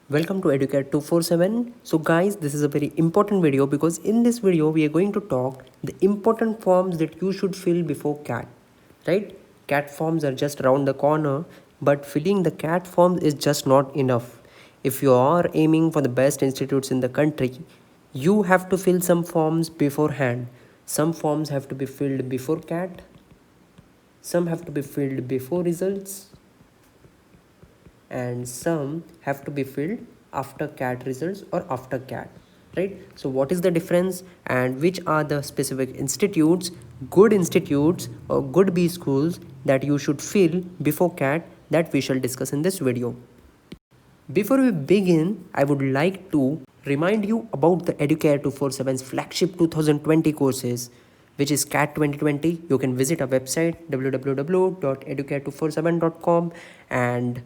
Welcome to EduCare 247. So guys, this is a very important video because in this video we are going to talk the important forms that you should fill before CAT, right? CAT forms are just around the corner, but filling the CAT forms is just not enough. If you are aiming for the best institutes in the country, you have to fill some forms beforehand. Some forms have to be filled before CAT, some have to be filled before results, and some have to be filled after CAT results or after CAT, right? So what is the difference and which are the specific institutes, good institutes or good B schools that you should fill before CAT, that we shall discuss in this video. Before we begin, I would like to remind you about the EduCare 247's flagship 2020 courses, which is CAT 2020. You can visit our website www.educare247.com and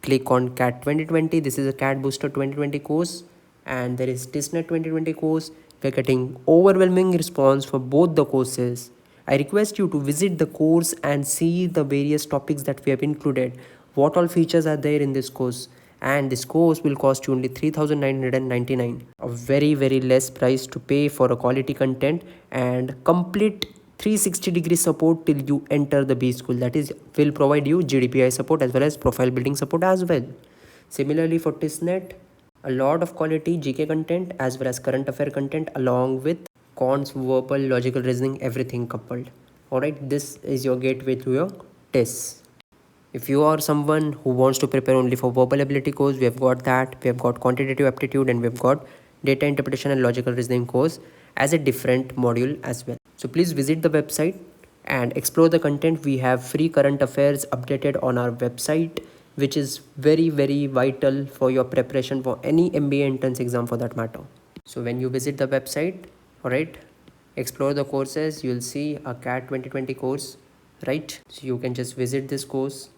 click on CAT 2020. This is a CAT Booster 2020 course, and there is TISSNET 2020 course. We are getting overwhelming response for both the courses. I request you to visit the course and see the various topics that we have included. What all features are there in this course? And this course will cost you only 3,999, a very less price to pay for a quality content and complete 360-degree support till you enter the B school. That is, will provide you GDPI support as well as profile building support as well. Similarly for TISSNET, a lot of quality GK content as well as current affair content along with cons, verbal, logical reasoning, everything coupled. Alright, this is your gateway to your tests. If you are someone who wants to prepare only for verbal ability course, we have got that. We have got quantitative aptitude and we have got data interpretation and logical reasoning course as a different module as well. So please visit the website and explore the content. We have free current affairs updated on our website, which is very vital for your preparation for any MBA entrance exam for that matter. So when you visit the website, alright, explore the courses, you'll see a CAT 2020 course, right? So you can just visit this course.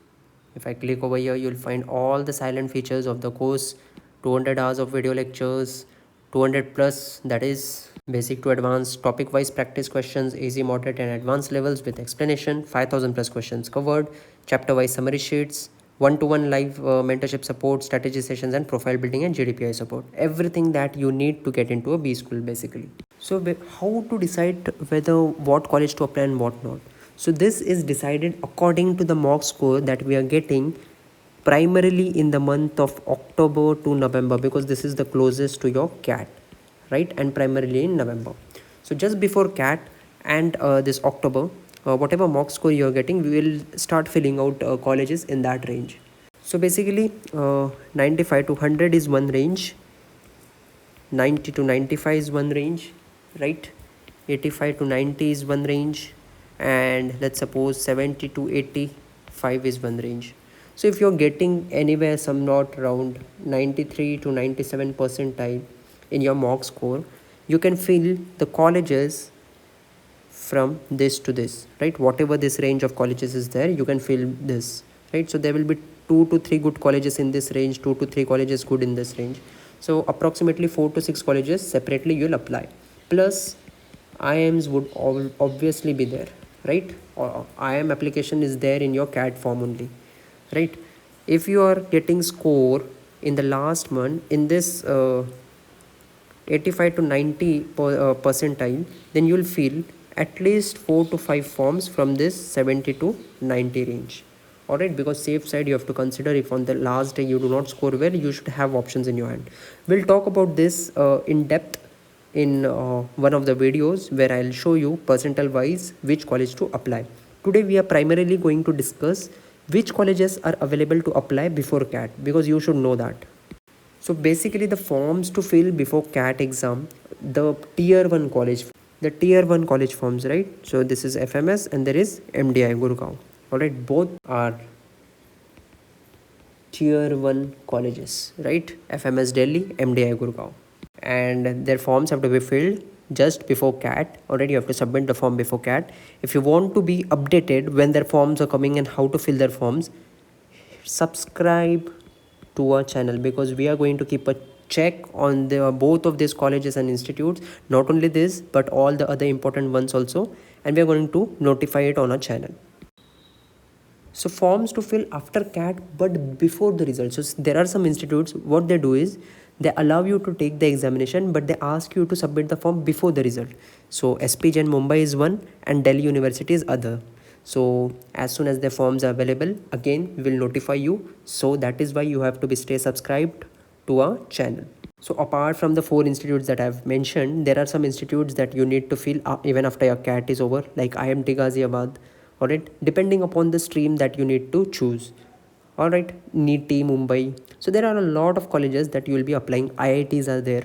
If I click over here, you'll find all the silent features of the course, 200 hours of video lectures, 200 plus, that is basic to advanced, topic wise practice questions, easy, moderate and advanced levels with explanation, 5,000 plus questions covered, chapter wise summary sheets, one-to-one live mentorship support, strategy sessions and profile building and GDPI support. Everything that you need to get into a B school basically. So how to decide whether what college to apply and what not? So this is decided according to the mock score that we are getting primarily in the month of October to November, because this is the closest to your CAT, right? And primarily in November. So just before CAT and this October, whatever mock score you are getting, we will start filling out colleges in that range. So basically 95 to 100 is one range, 90 to 95 is one range, right? 85 to 90 is one range, and let's suppose 70 to 85 is one range. So if you're getting anywhere somewhat around 93 to 97 percentile in your mock score, you can fill the colleges from this to this, right? Whatever this range of colleges is there, you can fill this, right? So there will be 2 to 3 good colleges in this range, 2 to 3 colleges good in this range. So approximately 4 to 6 colleges separately you'll apply, plus IIMs would obviously be there, right? Or IIM application is there in your CAT form only, right? If you are getting score in the last month in this 85 to 90 percentile, then you'll fill at least 4 to 5 forms from this 70 to 90 range. Alright, because safe side you have to consider, if on the last day you do not score well, you should have options in your hand. We'll talk about this in depth in one of the videos where I'll show you percentile wise which college to apply. Today we are primarily going to discuss which colleges are available to apply before CAT, because you should know that. So basically the forms to fill before CAT exam, the tier 1 college forms, right? So this is FMS and there is MDI Gurgaon. Alright, both are tier 1 colleges, right? FMS Delhi, MDI Gurgaon, and their forms have to be filled just before CAT. Already you have to submit the form before CAT. If you want to be updated when their forms are coming and how to fill their forms, subscribe to our channel, because we are going to keep a check on the both of these colleges and institutes, not only this but all the other important ones also, and we are going to notify it on our channel. So forms to fill after CAT but before the results. So there are some institutes, what they do is they allow you to take the examination but they ask you to submit the form before the result. So SP Jain Mumbai is one and Delhi University is other. So as soon as the forms are available, again we will notify you. So that is why you have to be stay subscribed to our channel. So apart from the 4 institutes that I've mentioned, there are some institutes that you need to fill even after your CAT is over, like IIMT Ghaziabad, alright, depending upon the stream that you need to choose. Alright, NEET Mumbai. So there are a lot of colleges that you will be applying. IITs are there.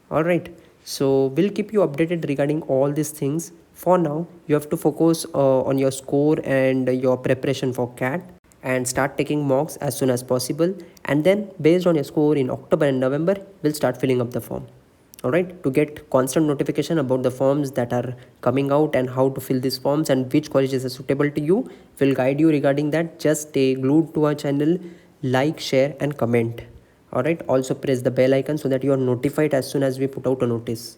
Alright, so we'll keep you updated regarding all these things. For now, you have to focus on your score and your preparation for CAT and start taking mocks as soon as possible, and then based on your score in October and November we'll start filling up the form. Alright, to get constant notification about the forms that are coming out and how to fill these forms and which colleges are suitable to you, we'll guide you regarding that. Just stay glued to our channel, like, share and comment. Alright, also press the bell icon so that you are notified as soon as we put out a notice.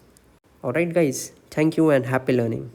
Alright guys, thank you and happy learning.